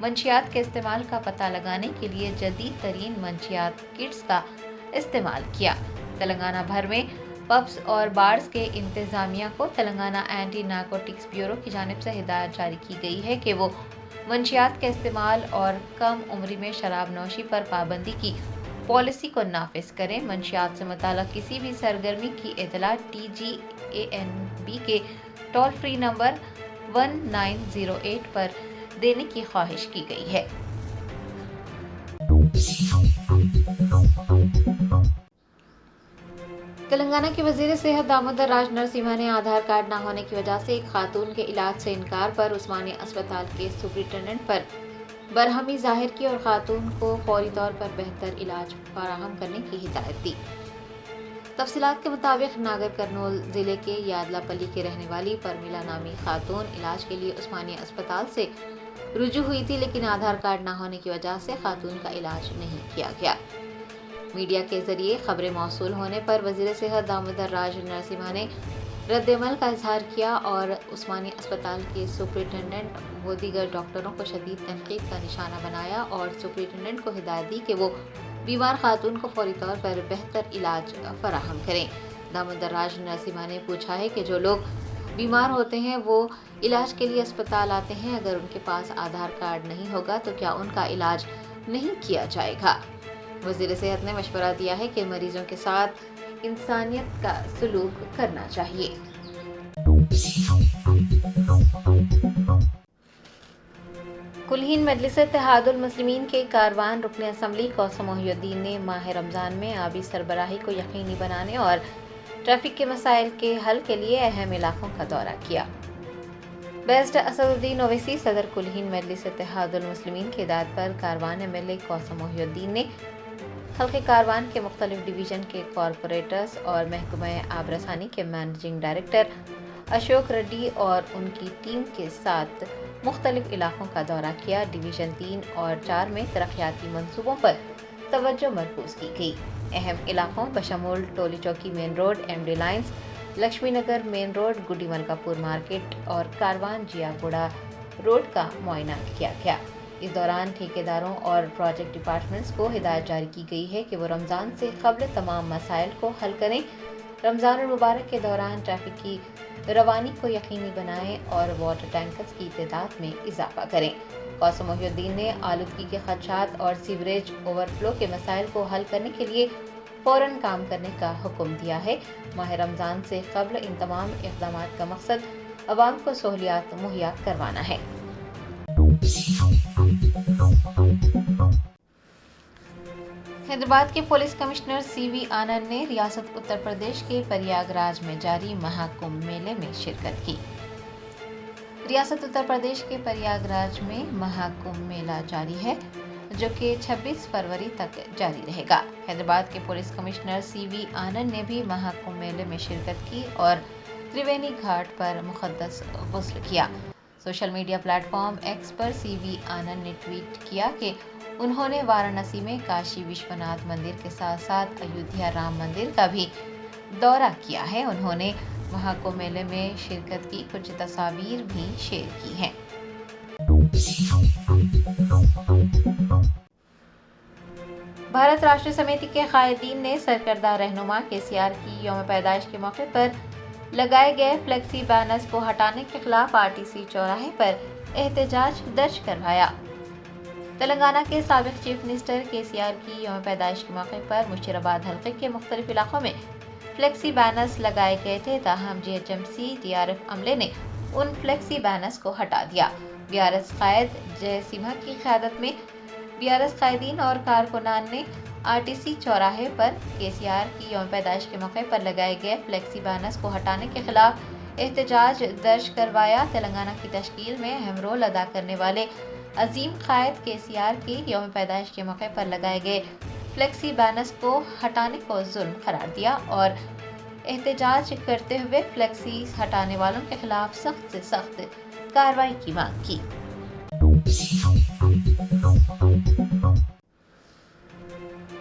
منشیات کے استعمال کا پتہ لگانے کے لیے جدید ترین منشیات کٹس کا استعمال کیا۔ تلنگانہ بھر میں پبس اور بارز کے انتظامیہ کو تلنگانہ اینٹی نارکوٹکس بیورو کی جانب سے ہدایت جاری کی گئی ہے کہ وہ منشیات کے استعمال اور کم عمری میں شراب نوشی پر پابندی کی پالیسی کو نافذ کریں۔ منشیات سے متعلق کسی بھی سرگرمی کی اطلاع TGANB کے ٹول فری نمبر 1908 پر دینے کی خواہش کی گئی ہے۔ تلنگانہ کے وزیر صحت دامودر راج نرسمہا نے آدھار کارڈ نہ ہونے کی وجہ سے ایک خاتون کے علاج سے انکار پر عثمانیہ اسپتال کے سپرنٹنڈنٹ پر برہمی ظاہر کی اور خاتون کو فوری طور پر بہتر علاج فراہم کرنے کی ہدایت دی۔ تفصیلات کے مطابق ناگر کرنول ضلع کے یادلا پلی کے رہنے والی پرمیلا نامی خاتون علاج کے لیے عثمانیہ اسپتال سے رجوع ہوئی تھی، لیکن آدھار کارڈ نہ ہونے کی وجہ سے خاتون کا علاج نہیں کیا گیا۔ میڈیا کے ذریعے خبریں موصول ہونے پر وزیر صحت دامودر راج نرسمہا نے رد عمل کا اظہار کیا اور عثمانیہ اسپتال کے سپرنٹنڈنٹ و دیگر ڈاکٹروں کو شدید تنقید کا نشانہ بنایا اور سپرنٹنڈنٹ کو ہدایت دی کہ وہ بیمار خاتون کو فوری طور پر بہتر علاج فراہم کریں۔ دامودر راج نرسمہا نے پوچھا ہے کہ جو لوگ بیمار ہوتے ہیں وہ علاج کے لیے اسپتال آتے ہیں، اگر ان کے پاس آدھار کارڈ نہیں ہوگا تو کیا ان کا علاج نہیں کیا جائے گا؟ وزیر صحت نے مشورہ دیا ہے کہ مریضوں کے ساتھ انسانیت کا سلوک کرنا چاہیے۔ کلہین مجلس اتحاد المسلمین کے کاروان رکن اسمبلی قاسم محی الدین نے ماہ رمضان میں آبی سربراہی کو یقینی بنانے اور ٹریفک کے مسائل کے حل کے لیے اہم علاقوں کا دورہ کیا۔ بیرسٹر اسد الدین اویسی صدر کلہین مجلس اتحاد المسلمین کی ہدایت پر کاروان MLA قاسم محی الدین نے حلقے کاروان کے مختلف ڈویژن کے کارپوریٹرز اور محکمہ آب رسانی کے مینیجنگ ڈائریکٹر اشوک ریڈی اور ان کی ٹیم کے ساتھ مختلف علاقوں کا دورہ کیا۔ ڈویژن 3 اور 4 میں ترقیاتی منصوبوں پر توجہ مرکوز کی گئی۔ اہم علاقوں بشمول Toli Chowki main road, MD lines, Lakshmi Nagar main road, Gudi ملکا پور مارکیٹ اور کاروان جیا گوڑا روڈ کا معائنہ کیا گیا۔ اس دوران ٹھیکیداروں اور پروجیکٹ ڈپارٹمنٹس کو ہدایت جاری کی گئی ہے کہ وہ رمضان سے قبل تمام مسائل کو حل کریں، رمضان المبارک کے دوران ٹریفک کی روانی کو یقینی بنائیں اور واٹر ٹینکرز کی تعداد میں اضافہ کریں۔ قاسم محی الدین نے آلودگی کے خدشات اور سیوریج اوور فلو کے مسائل کو حل کرنے کے لیے فوراً کام کرنے کا حکم دیا ہے۔ ماہ رمضان سے قبل ان تمام اقدامات کا مقصد عوام کو سہولیات مہیا کروانا ہے۔ حیدرآباد کے پولیس کمشنر CV آنند نے ریاست اتر پردیش کے پریاگ راج میں جاری مہا کمبھ میلے میں شرکت کی۔ ریاست اتر پردیش کے پریاگ راج میں مہا کمبھ میلہ جاری ہے، جو کہ 26 فروری تک جاری رہے گا۔ حیدرآباد کے پولیس کمشنر CV آنند نے بھی مہا کمبھ میلے میں شرکت کی اور تریوینی گھاٹ پر مقدس غسل کیا۔ Social media platform X پر CV آنند نے ٹویٹ کیا کہ انہوں نے وارانسی میں کاشی وشوناتھ مندر کے ساتھ ساتھ ایودھیا رام مندر کا بھی دورہ کیا ہے۔ انہوں نے مہا کمبھ میلے میں شرکت کی کچھ تصاویر بھی شیئر کی ہیں۔ بھارت راشٹر سمیتی کے قائدین نے سرکردہ رہنما KCR کی یوم پیدائش کے موقع پر لگائے گئے فلیکسی بینرز کو ہٹانے کے خلاف RTC چوراہے پر احتجاج درج کروایا۔ تلنگانہ کے سابق چیف منسٹر KCR کی یوم پیدائش کے موقع پر مشیرآباد حلقے کے مختلف علاقوں میں فلیکسی بینرز لگائے گئے تھے، تاہم GHMC DRF عملے نے ان فلیکسی بینرز کو ہٹا دیا۔ BRS قائد جے سمہا کی قیادت میں BRS قائدین اور کارکنان نے RTC چوراہے پر KCR کی یوم پیدائش کے موقع پر لگائے گئے فلیکسی بینرز کو ہٹانے کے خلاف احتجاج درج کروایا۔ تلنگانہ کی تشکیل میں اہم رول ادا کرنے والے عظیم قائد KCR کی یوم پیدائش کے موقع پر لگائے گئے فلیکسی بینرز کو ہٹانے کو ظلم قرار دیا اور احتجاج کرتے ہوئے فلیکسی ہٹانے والوں کے خلاف سخت سے سخت کارروائی کی مانگ کی۔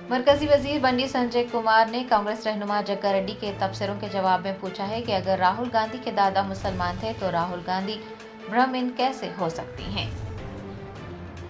مرکزی وزیر بنڈی سنجے کمار نے کانگریس رہنما جگا ریڈی کے تبصروں کے جواب میں پوچھا ہے کہ اگر راہل گاندھی کے دادا مسلمان تھے تو راہل گاندھی برہمن کیسے ہو سکتی ہیں۔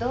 2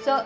100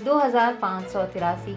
2583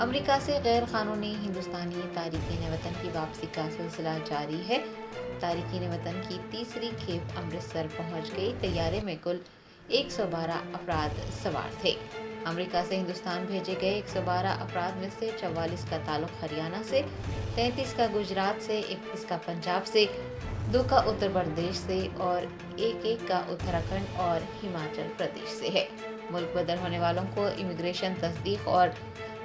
امریکہ سے غیر قانونی ہندوستانی تارکین وطن کی واپسی کا سلسلہ جاری ہے۔ تارکین وطن کی تیسری کھیپ امرتسر پہنچ گئی۔ طیارے میں کل 112 افراد سوار تھے۔ امریکہ سے ہندوستان بھیجے گئے 112 افراد میں سے 44 کا تعلق ہریانہ سے، 33 کا گجرات سے، 31 کا پنجاب سے، 2 کا اتر پردیش سے اور ایک کا اتراکھنڈ اور ہماچل پردیش سے ہے۔ ملک بدر ہونے والوں کو امیگریشن تصدیق اور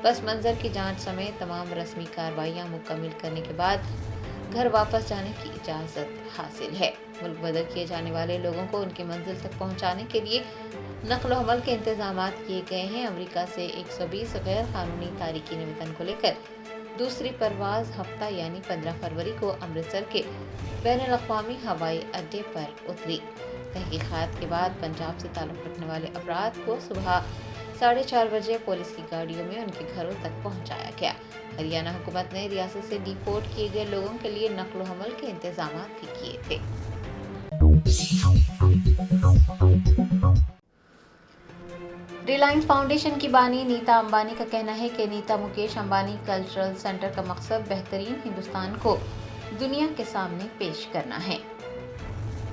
پس منظر کی جانچ سمیت تمام رسمی کارروائیاں مکمل کرنے کے بعد گھر واپس جانے کی اجازت حاصل ہے۔ ملک بدر کیے جانے والے لوگوں کو ان کی منزل تک پہنچانے کے لیے نقل و حمل کے انتظامات کیے گئے ہیں۔ امریکہ سے 120 غیر قانونی تارکین وطن کو لے کر دوسری پرواز ہفتہ یعنی 15 فروری کو امرتسر کے بین الاقوامی ہوائی اڈے پر اتری۔ تحقیقات کے بعد پنجاب سے تعلق رکھنے والے افراد کو صبح 4:30 بجے پولیس کی گاڑیوں میں ان کے گھروں تک پہنچایا گیا۔ ہریانہ حکومت نے ریاست سے ڈیپورٹ کیے گئے لوگوں کے لیے نقل و حمل کے انتظامات بھی کیے تھے۔ ریلائنس فاؤنڈیشن کی بانی نیتا امبانی کا کہنا ہے کہ نیتا مکیش امبانی کلچرل سینٹر کا مقصد بہترین ہندوستان کو دنیا کے سامنے پیش کرنا ہے۔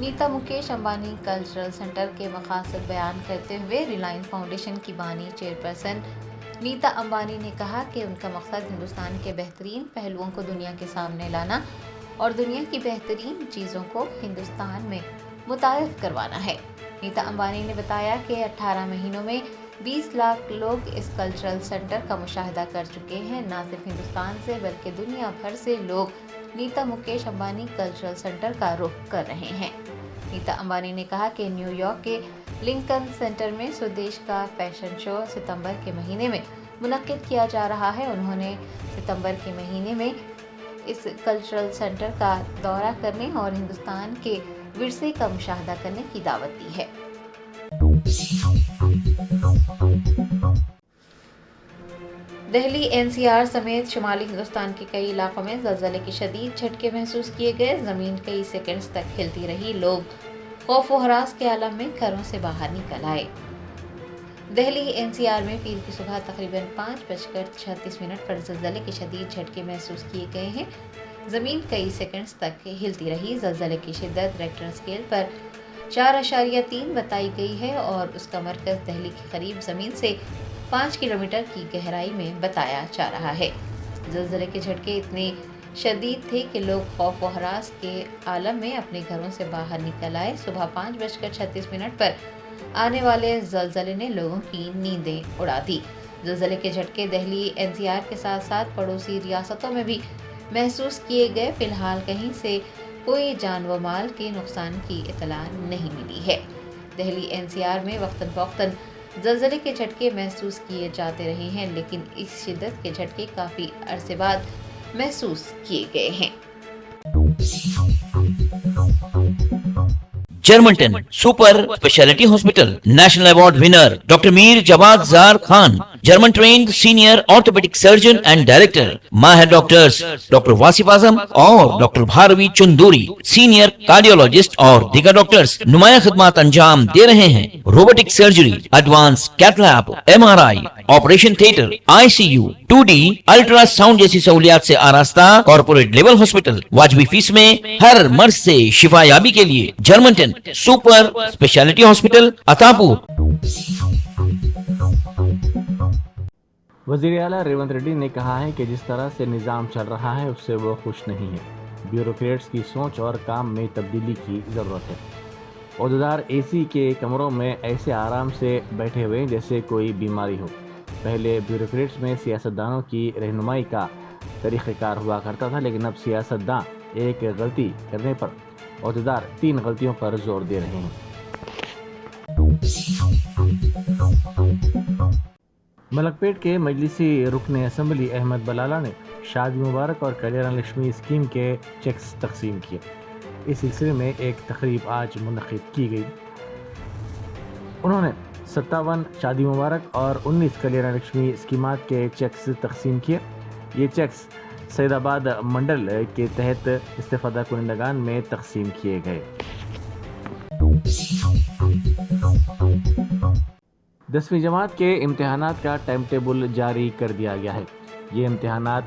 نیتا مکیش امبانی کلچرل سینٹر کے مقاصد بیان کرتے ہوئے ریلائنس فاؤنڈیشن کی بانی چیئرپرسن نیتا امبانی نے کہا کہ ان کا مقصد ہندوستان کے بہترین پہلوؤں کو دنیا کے سامنے لانا اور دنیا کی بہترین چیزوں کو ہندوستان میں متعارف کروانا ہے۔ نیتا امبانی نے بتایا کہ 18 مہینوں میں 20 لاکھ لوگ اس کلچرل سینٹر کا مشاہدہ کر چکے ہیں۔ نہ صرف ہندوستان سے بلکہ دنیا بھر سے لوگ نیتا مکیش امبانی کلچرل سینٹر کا رخ کر رہے ہیں۔ نیتا امبانی نے کہا کہ نیو یارک کے لنکن سینٹر میں سودیش کا فیشن شو ستمبر کے مہینے میں منعقد کیا جا رہا ہے۔ انہوں نے ستمبر کے مہینے میں اس کلچرل سینٹر کا دورہ کرنے اور ہندوستان کے ورثے کا مشاہدہ کرنے کی دعوت دی ہے۔ دہلی این سی آر سمیت شمالی ہندوستان کے کئی علاقوں میں زلزلے کے شدید جھٹکے محسوس کیے گئے۔ زمین کئی سیکنڈز تک ہلتی رہی۔ لوگ خوف و ہراس کے عالم میں گھروں سے باہر نکل آئے۔ دہلی این سی آر میں پیر کی صبح تقریباً 5:36 پر زلزلے کے شدید جھٹکے محسوس کیے گئے ہیں۔ زمین کئی سیکنڈز تک ہلتی رہی۔ زلزلے کی شدت ریکٹر اسکیل پر 4.3 بتائی گئی ہے اور اس کا مرکز دہلی کے قریب زمین سے 5 کلومیٹر کی گہرائی میں بتایا جا رہا ہے۔ زلزلے کے جھٹکے اتنے شدید تھے کہ لوگ خوف و ہراس کے عالم میں اپنے گھروں سے باہر نکل آئے۔ صبح 5:36 پر آنے والے زلزلے نے لوگوں کی نیندیں اڑا دی۔ زلزلے کے جھٹکے دہلی این سی آر کے ساتھ ساتھ پڑوسی ریاستوں میں بھی محسوس کیے گئے۔ فی الحال کہیں سے کوئی جان و مال کے نقصان کی اطلاع نہیں ملی ہے۔ دہلی این سی آر میں وقتاً فوقتاً زلزلے کے جھٹکے محسوس کیے جاتے رہے ہیں، لیکن اس شدت کے جھٹکے کافی عرصے بعد محسوس کیے گئے ہیں۔ Germanten super speciality hospital national award winner doctor Mir Jawad Zar Khan, German trained senior orthopaedic surgeon and director, ماہر ڈاکٹرز ڈاکٹر واصف اعظم اور doctor Bharavi Chanduri, senior cardiologist اور دیگر ڈاکٹرز نمایاں خدمات انجام دے رہے ہیں۔ Robotic surgery, advance cath lab, M R I, operation theatre, I C U, 2D ultrasound جیسی سہولیات سے آراستہ کارپوریٹ لیول ہاسپٹل، واجبی فیس میں ہر مرض سے شفا یابی کے لیے جرمنٹن سپر اسپیشلٹی ہاسپٹل عطاپور۔ وزیر اعلیٰ ریونت ریڈی نے کہا ہے کہ جس طرح سے نظام چل رہا ہے اس سے وہ خوش نہیں ہے۔ بیوروکریٹس کی سوچ اور کام میں تبدیلی کی ضرورت ہے۔ عہدیدار اے سی کے کمروں میں ایسے آرام سے بیٹھے ہوئے جیسے کوئی بیماری ہو۔ پہلے بیوروکریٹس میں سیاستدانوں کی رہنمائی کا طریقہ کار ہوا کرتا تھا، لیکن اب سیاستداں ایک غلطی کرنے پر عہدیدار 3 غلطیوں پر زور دے رہے ہیں۔ ملک پیٹ کے مجلسی رکن اسمبلی احمد بلالہ نے شادی مبارک اور کلیان لکشمی اسکیم کے چیکس تقسیم کیے۔ اس سلسلے میں ایک تقریب آج منعقد کی گئی۔ انہوں نے 57 شادی مبارک اور 19 کلیان لکشمی اسکیمات کے چیکس تقسیم کیے۔ یہ چیکس سید آباد منڈل کے تحت استفادہ کنندگان میں تقسیم کیے گئے۔ 10ویں جماعت کے امتحانات کا ٹائم ٹیبل جاری کر دیا گیا ہے۔ یہ امتحانات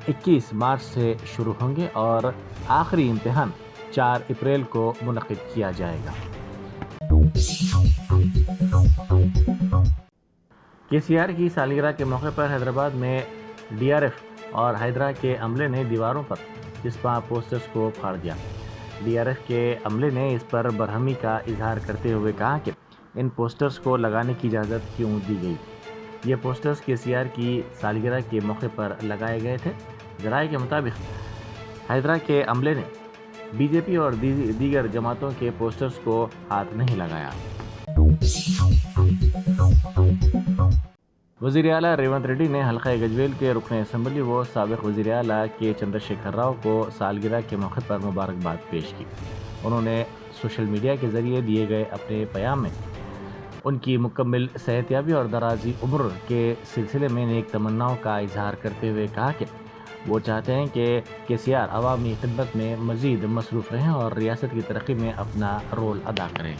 21 مارچ سے شروع ہوں گے اور آخری امتحان 4 اپریل کو منعقد کیا جائے گا۔ KCR کی سالگرہ کے موقع پر حیدرآباد میں DRF اور ہائیدرا کے عملے نے دیواروں پر چسپاں پوسٹرز کو پھاڑ دیا۔ DRF کے عملے نے اس پر برہمی کا اظہار کرتے ہوئے کہا کہ ان پوسٹرز کو لگانے کی اجازت کیوں دی گئی۔ یہ پوسٹرز KCR کی سالگرہ کے موقع پر لگائے گئے تھے۔ ذرائع کے مطابق ہائیدرا کے عملے نے BJP اور دیگر جماعتوں کے پوسٹرز کو ہاتھ نہیں لگایا۔ وزیر اعلیٰ ریونت ریڈی نے حلقہ گجویل کے رکن اسمبلی و سابق وزیر اعلیٰ کے چندر شیکھر راؤ کو سالگرہ کے موقع پر مبارکباد پیش کی۔ انہوں نے سوشل میڈیا کے ذریعے دیے گئے اپنے پیام میں ان کی مکمل صحت یابی اور درازی عمر کے سلسلے میں نیک تمناؤں کا اظہار کرتے ہوئے کہا کہ وہ چاہتے ہیں کہ KCR عوامی خدمت میں مزید مصروف رہیں اور ریاست کی ترقی میں اپنا رول ادا کریں۔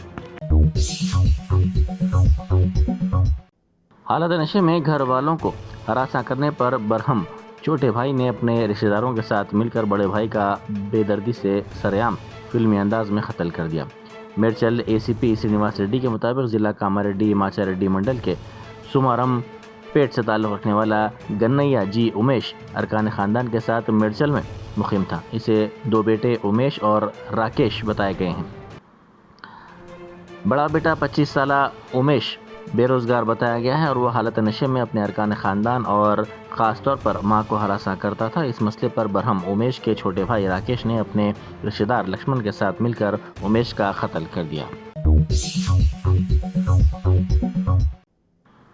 حالت نشے میں گھر والوں کو ہراساں کرنے پر برہم چھوٹے بھائی نے اپنے رشتہ داروں کے ساتھ مل کر بڑے بھائی کا بے دردی سے سرعام فلمی انداز میں قتل کر دیا۔ میڈچل ACP سرینواس ریڈی کے مطابق ضلع کاماریڈی ماچا ریڈی منڈل کے سومارم پیٹ سے تعلق رکھنے والا گنیا جی امیش ارکان خاندان کے ساتھ میڈچل میں مقیم تھا۔ اسے 2 بیٹے امیش اور راکیش بتائے گئے ہیں۔ بڑا بیٹا 25 سالہ امیش بے روزگار بتایا گیا ہے اور وہ حالت نشے میں اپنے ارکان خاندان اور خاص طور پر ماں کو ہراساں کرتا تھا۔ اس مسئلے پر برہم امیش کے چھوٹے بھائی راکیش نے اپنے رشتہ دار لکشمن کے ساتھ مل کر امیش کا قتل کر دیا۔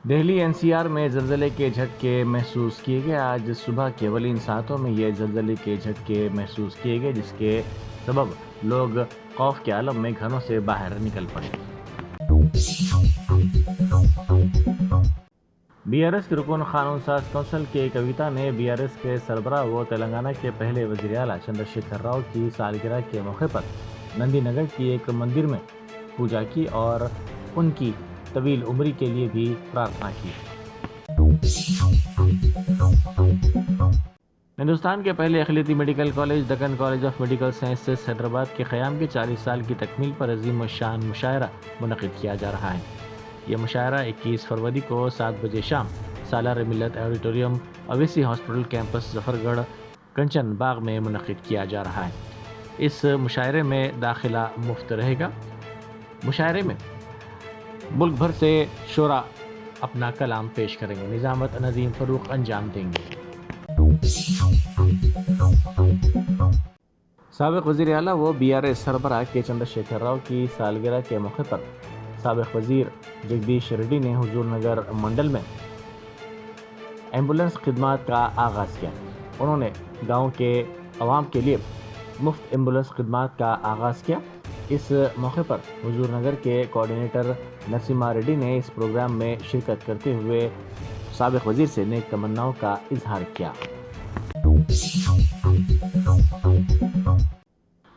دہلی NCR میں زلزلے کے جھٹکے محسوس کیے گئے۔ آج صبح کے اولین ساعتوں میں یہ زلزلے کے جھٹکے محسوس کیے گئے، جس کے سبب لوگ خوف کے عالم میں گھروں سے باہر نکل پڑے۔ BRS کے رکن قانون ساز کونسل کے کویتا نے BRS کے سربراہ و تلنگانہ کے پہلے وزیر اعلیٰ چندر شیکھر راؤ کی سالگرہ کے موقع پر نندی نگر کی ایک مندر میں پوجا کی اور ان کی طویل عمری کے لیے بھی پرارتھنا کی۔ ہندوستان کے پہلے اقلیتی medical college Deccan college of medical sciences Hyderabad کے قیام کے 40 سال کی تکمیل پر عظیم الشان مشاعرہ منعقد کیا جا رہا ہے۔ یہ مشاعرہ 21 فروری کو 7 بجے شام سالار ملت آڈیٹوریم اویسی ہاسپٹل کیمپس ظفر گڑھ کنچن باغ میں منعقد کیا جا رہا ہے۔ اس مشاعرے میں داخلہ مفت رہے گا۔ مشاعرے میں ملک بھر سے شعراء اپنا کلام پیش کریں گے۔ نظامت نظیم فروخ انجام دیں گے۔ سابق وزیر اعلیٰ و BRS سربراہ کے چندر شیکھر راؤ کی سالگرہ کے موقع پر سابق وزیر جگدیش ریڈی نے حضور نگر منڈل میں ایمبولینس خدمات کا آغاز کیا۔ انہوں نے گاؤں کے عوام کے لیے مفت ایمبولینس خدمات کا آغاز کیا۔ اس موقع پر حضور نگر کے کوآرڈینیٹر نرسما ریڈی نے اس پروگرام میں شرکت کرتے ہوئے سابق وزیر سے نیک تمناؤں کا اظہار کیا۔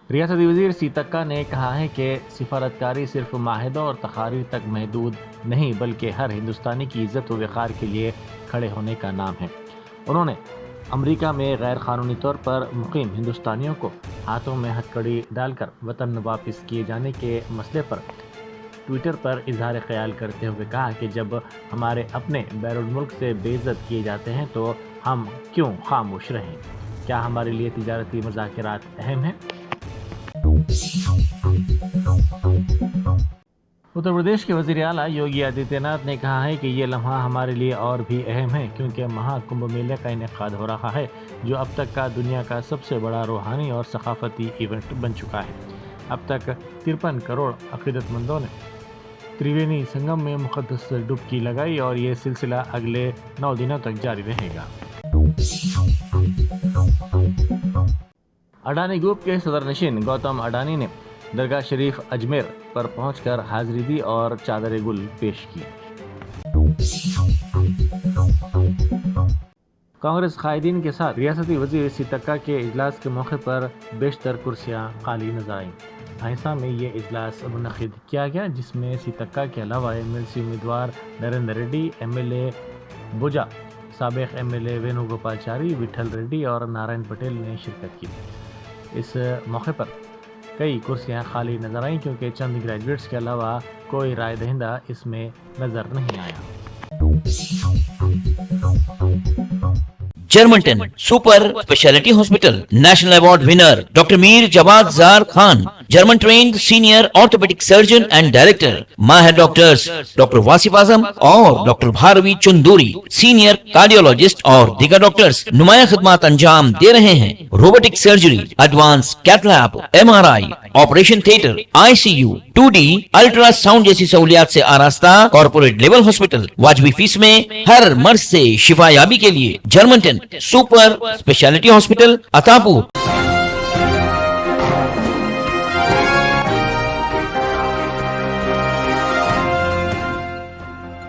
ریاستی وزیر سیتکا نے کہا ہے کہ سفارتکاری صرف معاہدوں اور تقاریر تک محدود نہیں بلکہ ہر ہندوستانی کی عزت و وقار کے لیے کھڑے ہونے کا نام ہے۔ انہوں نے امریکہ میں غیر قانونی طور پر مقیم ہندوستانیوں کو ہاتھوں میں ہتھکڑی ڈال کر وطن واپس کیے جانے کے مسئلے پر ٹویٹر پر اظہار خیال کرتے ہوئے کہا کہ جب ہمارے اپنے بیرون ملک سے بے عزت کیے جاتے ہیں تو ہم کیوں خاموش رہیں؟ کیا ہمارے لیے تجارتی مذاکرات اہم ہیں؟ اتر پردیش کے وزیر اعلیٰ یوگی آدتیہ ناتھ نے کہا ہے کہ یہ لمحہ ہمارے لیے اور بھی اہم ہے کیونکہ مہا کمبھ میلے کا انعقاد ہو رہا ہے جو اب تک کا دنیا کا سب سے بڑا روحانی اور ثقافتی ایونٹ بن چکا ہے۔ اب تک 53 کروڑ عقیدت مندوں نے تریوینی سنگم میں مقدس ڈبکی لگائی اور یہ سلسلہ اگلے 9 دنوں تک جاری رہے گا۔ اڈانی گروپ کے صدر نشین گوتم اڈانی نے درگاہ شریف اجمیر پر پہنچ کر حاضری دی اور چادر گل پیش کی۔ کانگریس قائدین کے ساتھ ریاستی وزیر سیتکا کے اجلاس کے موقع پر بیشتر کرسیاں خالی نظر آئیں۔ بھینسا میں یہ اجلاس منعقد کیا گیا جس میں سیتکا کے علاوہ MLC امیدوار نریندر ریڈی، MLA بوجا سابق MLA وینو گوپالچاری، وٹھل ریڈی اور نارائن پٹیل نے شرکت کی۔ اس موقع پر کئی کرسیاں خالی نظر آئیں کیونکہ چند گریجویٹس کے علاوہ کوئی رائے دہندہ اس میں نظر نہیں آیا۔ Germanten super speciality hospital national award winner doctor Mir Jawad Zar Khan, German trained senior orthopaedic surgeon and director, ماہر ڈاکٹرز ڈاکٹر واصف اعظم اور doctor Bharavi Chanduri, senior cardiologist اور دیگر ڈاکٹرز نمایاں خدمات انجام دے رہے ہیں۔ Robotic surgery, advance cath lab, MRI، operation theatre, ICU، 2D ultrasound جیسی سہولیات سے آراستہ کارپوریٹ لیول ہاسپٹل، واجبی فیس میں ہر مرض سے شفا یابی کے لیے جرمنٹن سپر اسپیشلٹی ہاسپٹل، عطا پور۔